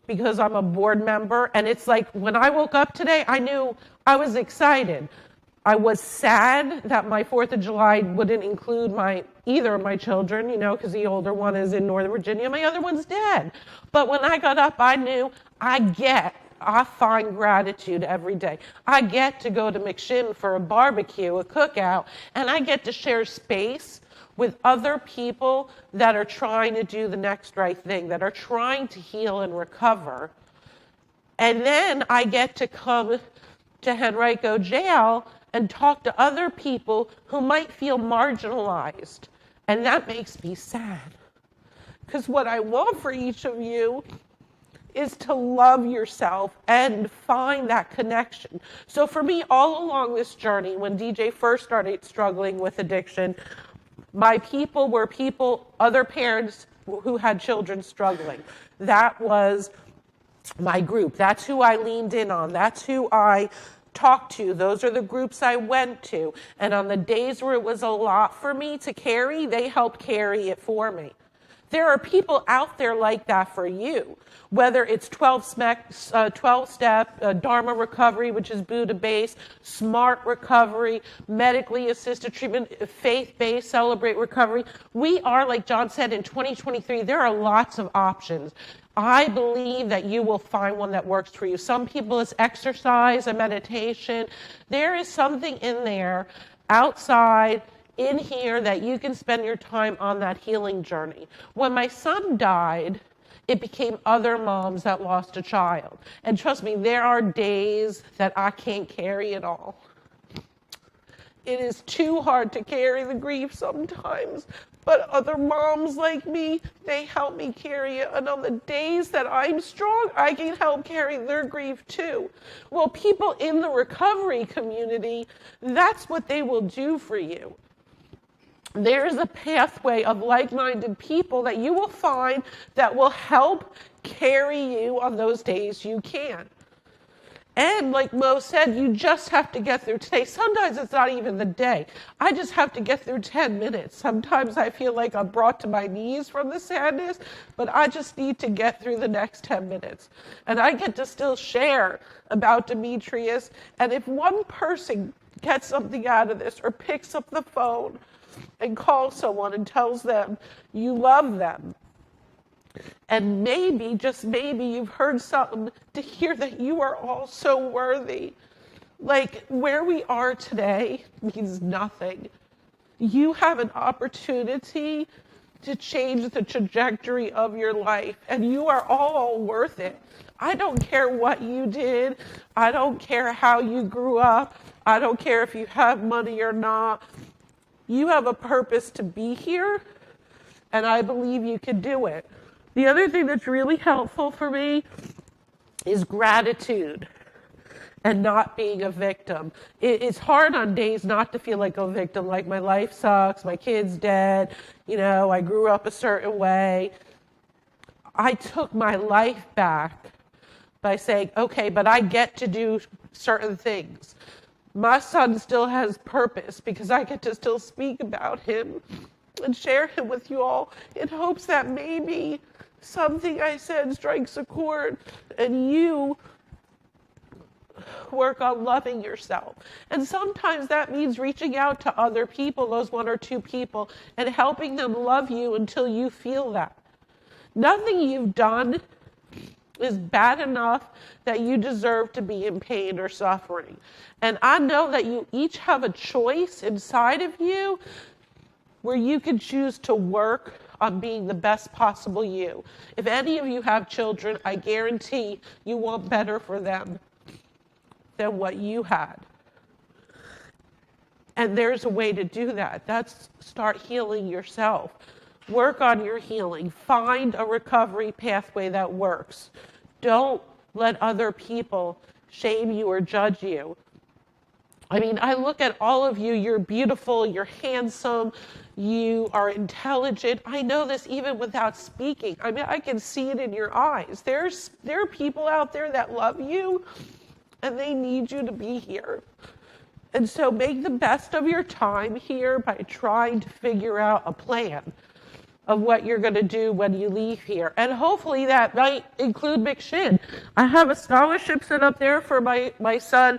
because I'm a board member, and it's like when I woke up today, I knew I was excited. I was sad that my 4th of July wouldn't include either of my children, because the older one is in Northern Virginia, my other one's dead. But when I got up, I knew I find gratitude every day. I get to go to McShin for a barbecue, a cookout, and I get to share space with other people that are trying to do the next right thing, that are trying to heal and recover. And then I get to come to Henrico Jail and talk to other people who might feel marginalized. And that makes me sad. Because what I want for each of you is to love yourself and find that connection. So for me, all along this journey, when DJ first started struggling with addiction, my people were other parents who had children struggling. That was my group. That's who I leaned in on. That's who I talked to. Those are the groups I went to. And on the days where it was a lot for me to carry, they helped carry it for me. There are people out there like that for you, whether it's 12-step, Dharma recovery, which is Buddha-based, SMART recovery, medically assisted treatment, faith-based, Celebrate recovery. We are, like John said, in 2023, there are lots of options. I believe that you will find one that works for you. Some people it's exercise and meditation. There is something in there outside in here that you can spend your time on that healing journey. When my son died, it became other moms that lost a child. And trust me, there are days that I can't carry it all. It is too hard to carry the grief sometimes. But other moms like me, they help me carry it. And on the days that I'm strong, I can help carry their grief too. Well, people in the recovery community, that's what they will do for you. There's a pathway of like-minded people that you will find that will help carry you on those days you can. And like Mo said, you just have to get through today. Sometimes it's not even the day. I just have to get through 10 minutes. Sometimes I feel like I'm brought to my knees from the sadness, but I just need to get through the next 10 minutes. And I get to still share about Demetrius. And if one person gets something out of this or picks up the phone and calls someone and tells them you love them, and maybe, just maybe, you've heard something to hear that you are all so worthy. Like, where we are today means nothing. You have an opportunity to change the trajectory of your life, and you are all worth it. I don't care what you did. I don't care how you grew up. I don't care if you have money or not. You have a purpose to be here, and I believe you can do it. The other thing that's really helpful for me is gratitude and not being a victim. It's hard on days not to feel like a victim, like my life sucks, my kid's dead, I grew up a certain way. I took my life back by saying, okay, but I get to do certain things. My son still has purpose because I get to still speak about him and share him with you all in hopes that maybe something I said strikes a chord and you work on loving yourself. And sometimes that means reaching out to other people, those one or two people, and helping them love you until you feel that. Nothing you've done is bad enough that you deserve to be in pain or suffering. And I know that you each have a choice inside of you where you can choose to work on being the best possible you. If any of you have children, I guarantee you want better for them than what you had. And there's a way to do that. That's start healing yourself. Work on your healing. Find a recovery pathway that works. Don't let other people shame you or judge you. I mean, I look at all of you, you're beautiful, you're handsome, you are intelligent. I know this even without speaking. I mean, I can see it in your eyes. There are people out there that love you, and they need you to be here. And so make the best of your time here by trying to figure out a plan of what you're going to do when you leave here. And hopefully that might include McShin. I have a scholarship set up there for my son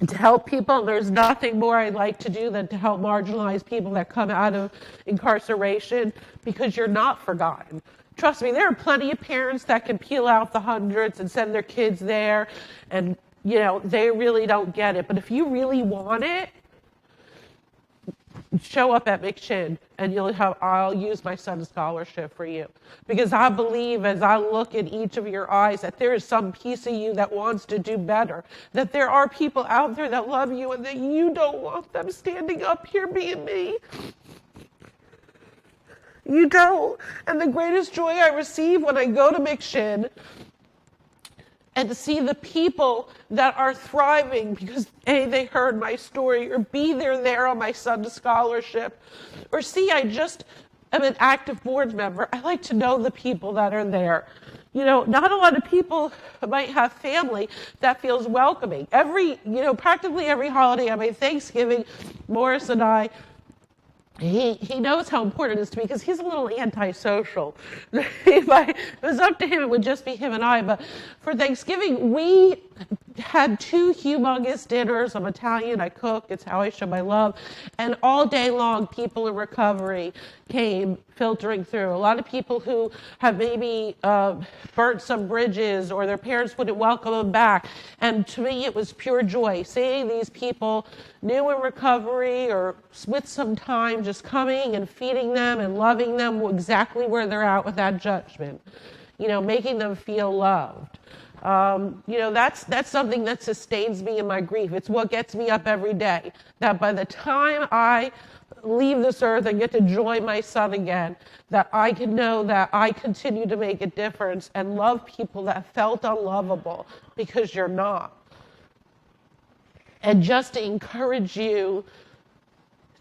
to help people. There's nothing more I'd like to do than to help marginalized people that come out of incarceration, because you're not forgotten. Trust me, there are plenty of parents that can peel out the hundreds and send their kids there, and they really don't get it. But if you really want it, show up at McShin, and I'll use my son's scholarship for you. Because I believe, as I look in each of your eyes, that there is some piece of you that wants to do better, that there are people out there that love you and that you don't want them standing up here being me. You don't. And the greatest joy I receive when I go to McShin and to see the people that are thriving because A, they heard my story, or B, they're there on my son's scholarship, or C, I just am an active board member. I like to know the people that are there. Not a lot of people might have family that feels welcoming. Practically every holiday, Thanksgiving, Morris and I, he knows how important it is to me because he's a little antisocial. If it was up to him, it would just be him and I. But for Thanksgiving, we had 2 humongous dinners. I'm Italian, I cook, it's how I show my love. And all day long, people in recovery came filtering through. A lot of people who have maybe burnt some bridges or their parents wouldn't welcome them back. And to me, it was pure joy seeing these people new in recovery or with some time just coming and feeding them and loving them exactly where they're at without judgment, making them feel loved. That's something that sustains me in my grief. It's what gets me up every day, that by the time I leave this earth and get to join my son again, that I can know that I continue to make a difference and love people that felt unlovable, because you're not. And just to encourage you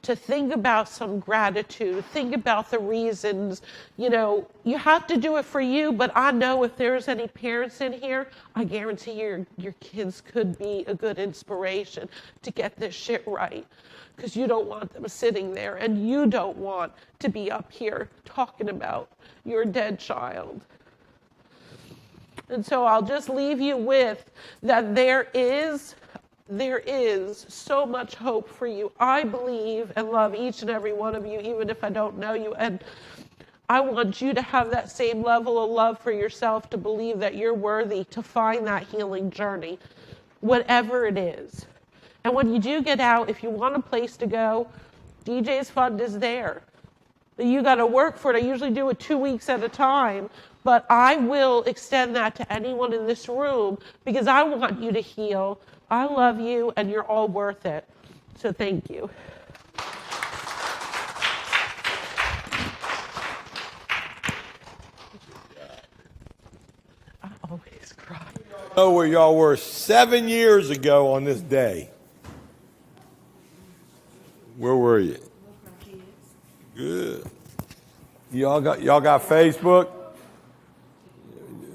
to think about some gratitude, think about the reasons. You have to do it for you, but I know if there's any parents in here, I guarantee your kids could be a good inspiration to get this shit right, because you don't want them sitting there, and you don't want to be up here talking about your dead child. And so I'll just leave you with that there is so much hope for you. I believe and love each and every one of you, even if I don't know you. And I want you to have that same level of love for yourself, to believe that you're worthy to find that healing journey, whatever it is. And when you do get out, if you want a place to go, DJ's Fund is there. You got to work for it. I usually do it 2 weeks at a time, but I will extend that to anyone in this room because I want you to heal. I love you, and you're all worth it. So thank you. I always cry. I know where y'all were 7 years ago on this day. Where were you? Good. Y'all got Facebook?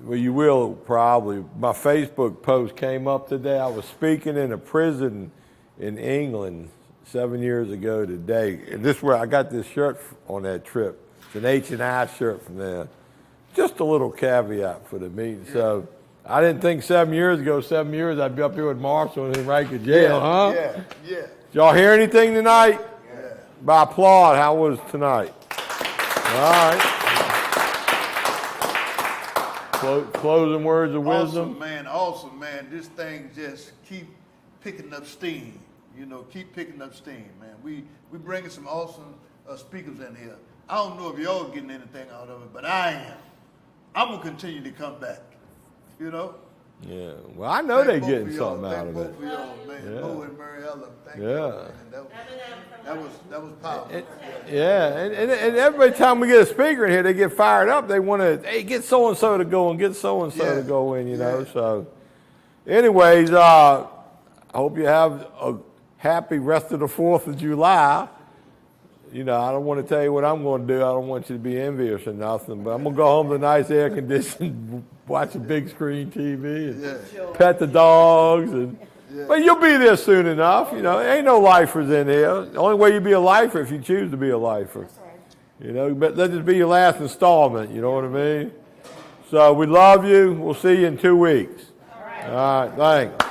Well, you will probably. My Facebook post came up today. I was speaking in a prison in England 7 years ago today. And this is where I got this shirt on that trip. It's an H&I shirt from there. Just a little caveat for the meeting. So I didn't think 7 years ago, I'd be up here with Marshall in Henrico Jail, huh? Yeah. Did y'all hear anything tonight? Yeah. By applaud, how was tonight? All right. Closing words of wisdom. Awesome, man. This thing just keep picking up steam. Keep picking up steam, man. We bringing some awesome speakers in here. I don't know if y'all getting anything out of it, but I am. I'm gonna continue to come back. Yeah. Well, I know they're getting something out of it. Thank both of y'all, man. Yeah. Mo and Mariella. Thank you, man. That was powerful. Yeah, and every time we get a speaker in here, they get fired up. They want to, hey, get so-and-so to go and get so-and-so to go in, So anyways, I hope you have a happy rest of the 4th of July. I don't want to tell you what I'm going to do. I don't want you to be envious or nothing, but I'm going to go home to a nice air-conditioned, watch a big screen TV, and pet the dogs. But you'll be there soon enough. There ain't no lifers in here. The only way you be a lifer if you choose to be a lifer. But let this be your last installment. You know what I mean? So we love you. We'll see you in 2 weeks. All right. Thanks.